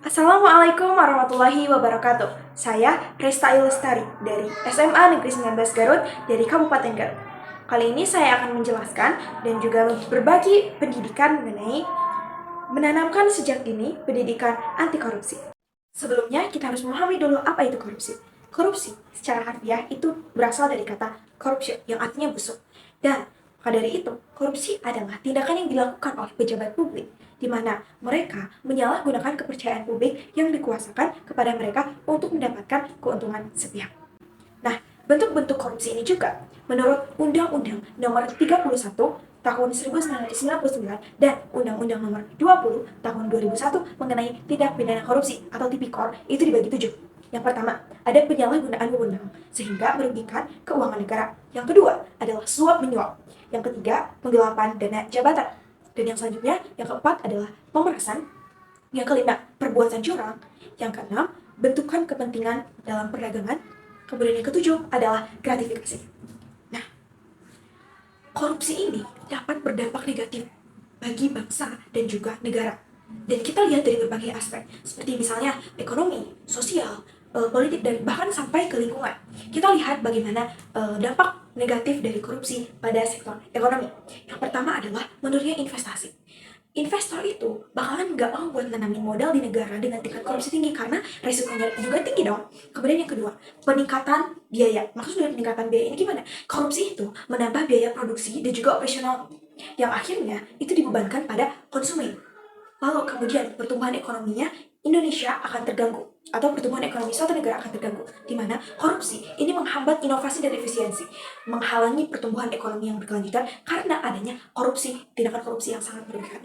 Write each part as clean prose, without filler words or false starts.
Assalamualaikum warahmatullahi wabarakatuh. Saya Resta Ilustari dari SMA Negeri 19 Garut dari Kabupaten Garut. Kali ini saya akan menjelaskan dan juga berbagi pendidikan mengenai menanamkan sejak dini pendidikan anti korupsi. Sebelumnya kita harus memahami dulu apa itu korupsi. Korupsi secara harfiah itu berasal dari kata corruption yang artinya busuk. Dan maka dari itu, korupsi adalah tindakan yang dilakukan oleh pejabat publik di mana mereka menyalahgunakan kepercayaan publik yang dikuasakan kepada mereka untuk mendapatkan keuntungan sepihak. Nah, bentuk-bentuk korupsi ini juga menurut Undang-Undang Nomor 31 Tahun 1999 dan Undang-Undang Nomor 20 Tahun 2001 mengenai tindak pidana korupsi atau Tipikor itu dibagi 7. Yang pertama, ada penyalahgunaan wewenang sehingga merugikan keuangan negara. Yang kedua adalah suap menyuap. Yang ketiga, penggelapan dana jabatan. Dan yang selanjutnya, yang keempat adalah pemerasan. Yang kelima, perbuatan curang. Yang keenam, bentukan kepentingan dalam perdagangan. Kemudian yang ketujuh adalah gratifikasi. Nah, korupsi ini dapat berdampak negatif bagi bangsa dan juga negara. Dan kita lihat dari berbagai aspek, seperti misalnya ekonomi, sosial, politik, dan bahkan sampai ke lingkungan. Kita lihat bagaimana dampak negatif dari korupsi pada sektor ekonomi. Yang pertama adalah menurunnya investasi. Investor itu bakalan nggak mau buat nanamin modal di negara dengan tingkat korupsi tinggi karena resikonya juga tinggi dong. Kemudian yang kedua, peningkatan biaya. Maksud dari peningkatan biaya ini gimana? Korupsi itu menambah biaya produksi dan juga operasional yang akhirnya itu dibebankan pada konsumen. Lalu kemudian pertumbuhan ekonominya Indonesia akan terganggu atau pertumbuhan ekonomi suatu negara akan terganggu, di mana korupsi ini menghambat inovasi dan efisiensi, menghalangi pertumbuhan ekonomi yang berkelanjutan karena adanya korupsi, tindakan korupsi yang sangat merugikan.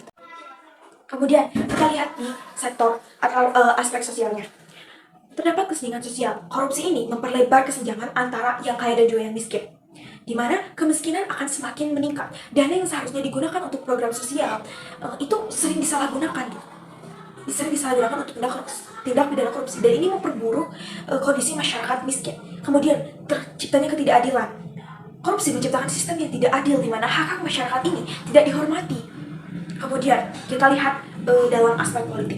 Kemudian kita lihat di sektor atau aspek sosialnya. Terdapat kesenjangan sosial. Korupsi ini memperlebar kesenjangan antara yang kaya dan juga yang miskin, di mana kemiskinan akan semakin meningkat. Dana yang seharusnya digunakan untuk program sosial itu sering disalahgunakan, sering disalahgunakan untuk tindak pidana korupsi, dan ini memperburuk kondisi masyarakat miskin. Kemudian terciptanya ketidakadilan. Korupsi menciptakan sistem yang tidak adil di mana hak-hak masyarakat ini tidak dihormati. Kemudian kita lihat dalam aspek politik,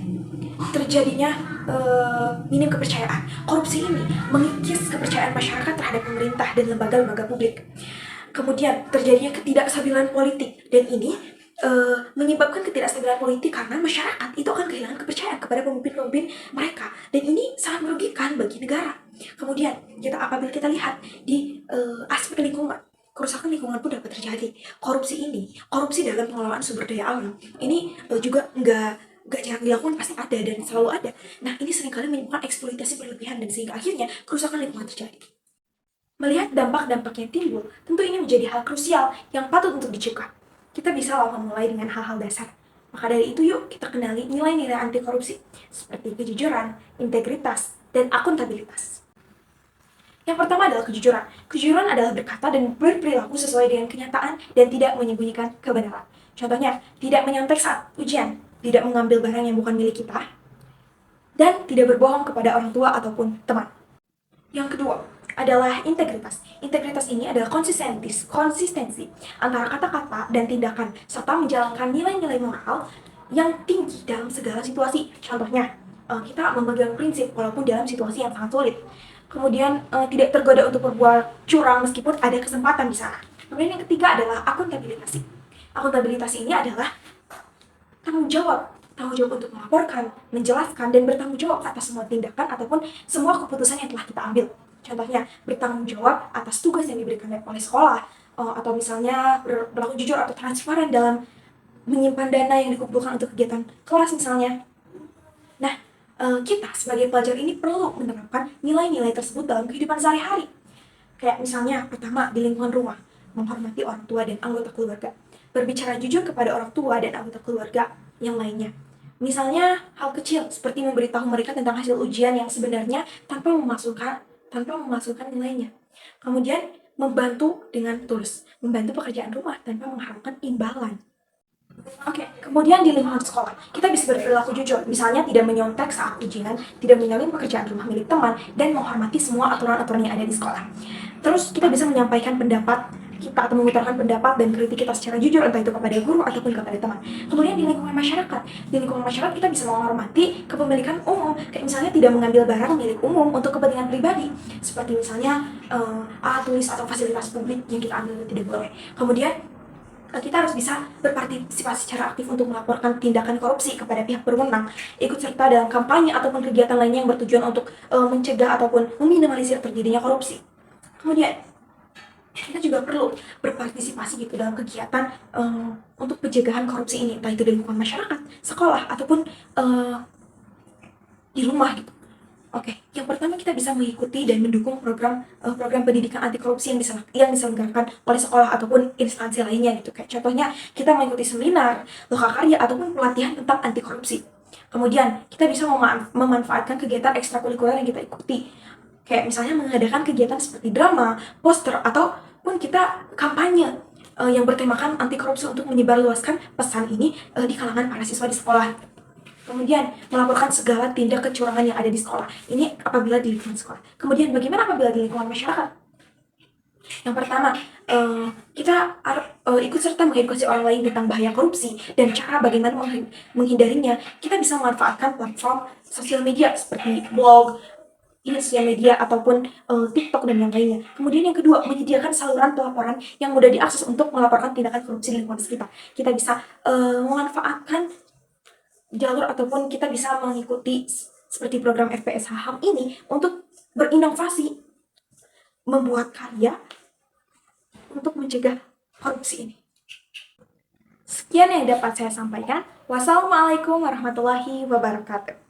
terjadinya minim kepercayaan. Korupsi ini mengikis kepercayaan masyarakat terhadap pemerintah dan lembaga-lembaga publik. Kemudian terjadinya ketidakstabilan politik, dan ini menyebabkan ketidakstabilan politik karena masyarakat itu akan kehilangan kepercayaan kepada pemimpin-pemimpin mereka, dan ini sangat merugikan bagi negara. Kemudian apabila kita lihat di aspek lingkungan, kerusakan lingkungan pun dapat terjadi. Korupsi dalam pengelolaan sumber daya alam ini juga nggak jarang dilakukan, pasti ada dan selalu ada. Nah, ini seringkali menyebabkan eksploitasi berlebihan dan sehingga akhirnya kerusakan lingkungan terjadi. Melihat dampak-dampak yang timbul, tentu ini menjadi hal krusial yang patut untuk dicegah. Kita bisa memulai dengan hal-hal dasar. Maka dari itu yuk kita kenali nilai-nilai anti korupsi seperti kejujuran, integritas, dan akuntabilitas. Yang pertama adalah kejujuran. Kejujuran adalah berkata dan berperilaku sesuai dengan kenyataan dan tidak menyembunyikan kebenaran. Contohnya, tidak menyontek saat ujian, tidak mengambil barang yang bukan milik kita, dan tidak berbohong kepada orang tua ataupun teman. Yang kedua adalah integritas. Integritas ini adalah konsistensi antara kata-kata dan tindakan, serta menjalankan nilai-nilai moral yang tinggi dalam segala situasi. Contohnya, kita memegang prinsip walaupun dalam situasi yang sangat sulit. Kemudian tidak tergoda untuk berbuat curang meskipun ada kesempatan di sana. Kemudian yang ketiga adalah akuntabilitas. Akuntabilitas ini adalah tanggung jawab untuk melaporkan, menjelaskan, dan bertanggung jawab atas semua tindakan ataupun semua keputusan yang telah kita ambil. Contohnya, bertanggung jawab atas tugas yang diberikan oleh sekolah, atau misalnya berlaku jujur atau transparan dalam menyimpan dana yang dikumpulkan untuk kegiatan kelas misalnya. Nah, kita sebagai pelajar ini perlu menerapkan nilai-nilai tersebut dalam kehidupan sehari-hari. Kayak misalnya, pertama, di lingkungan rumah, menghormati orang tua dan anggota keluarga. Berbicara jujur kepada orang tua dan anggota keluarga yang lainnya. Misalnya, hal kecil seperti memberitahu mereka tentang hasil ujian yang sebenarnya tanpa memasukkan nilainya. Kemudian, membantu dengan tulus, membantu pekerjaan rumah tanpa mengharapkan imbalan. Oke, kemudian di lingkungan sekolah, kita bisa berperilaku jujur, misalnya tidak menyontek saat ujian, tidak menyalin pekerjaan rumah milik teman, dan menghormati semua aturan-aturan yang ada di sekolah. Terus kita bisa menyampaikan pendapat kita atau mengutarakan pendapat dan kritik kita secara jujur, entah itu kepada guru ataupun kepada teman. Kemudian di lingkungan masyarakat kita bisa menghormati kepemilikan umum, kayak misalnya tidak mengambil barang milik umum untuk kepentingan pribadi, seperti misalnya alat tulis atau fasilitas publik yang kita ambil tidak boleh. Kemudian kita harus bisa berpartisipasi secara aktif untuk melaporkan tindakan korupsi kepada pihak berwenang, ikut serta dalam kampanye ataupun kegiatan lainnya yang bertujuan untuk mencegah ataupun meminimalisir terjadinya korupsi. Kemudian kita juga perlu berpartisipasi gitu dalam kegiatan untuk pencegahan korupsi ini, entah itu di lingkungan masyarakat, sekolah, ataupun di rumah gitu. Oke, yang pertama kita bisa mengikuti dan mendukung program pendidikan anti korupsi yang diselenggarakan oleh sekolah ataupun instansi lainnya gitu. Kayak contohnya kita mengikuti seminar, lokakarya ataupun pelatihan tentang anti korupsi. Kemudian kita bisa memanfaatkan kegiatan ekstrakurikuler yang kita ikuti. Kayak misalnya mengadakan kegiatan seperti drama, poster, ataupun kita kampanye yang bertemakan anti korupsi untuk menyebarluaskan pesan ini di kalangan para siswa di sekolah. Kemudian melaporkan segala tindak kecurangan yang ada di sekolah. Ini apabila di lingkungan sekolah. Kemudian bagaimana apabila di lingkungan masyarakat? Yang pertama, kita ikut serta mengedukasi orang lain tentang bahaya korupsi dan cara bagaimana menghindarinya. Kita bisa memanfaatkan platform sosial media seperti blog, sosial media ataupun TikTok dan yang lainnya. Kemudian yang kedua, menyediakan saluran pelaporan yang mudah diakses untuk melaporkan tindakan korupsi di lingkungan sekitar. Kita bisa memanfaatkan jalur ataupun kita bisa mengikuti seperti program FPS HAM ini untuk berinovasi, membuat karya untuk mencegah korupsi ini. Sekian yang dapat saya sampaikan. Wassalamualaikum warahmatullahi wabarakatuh.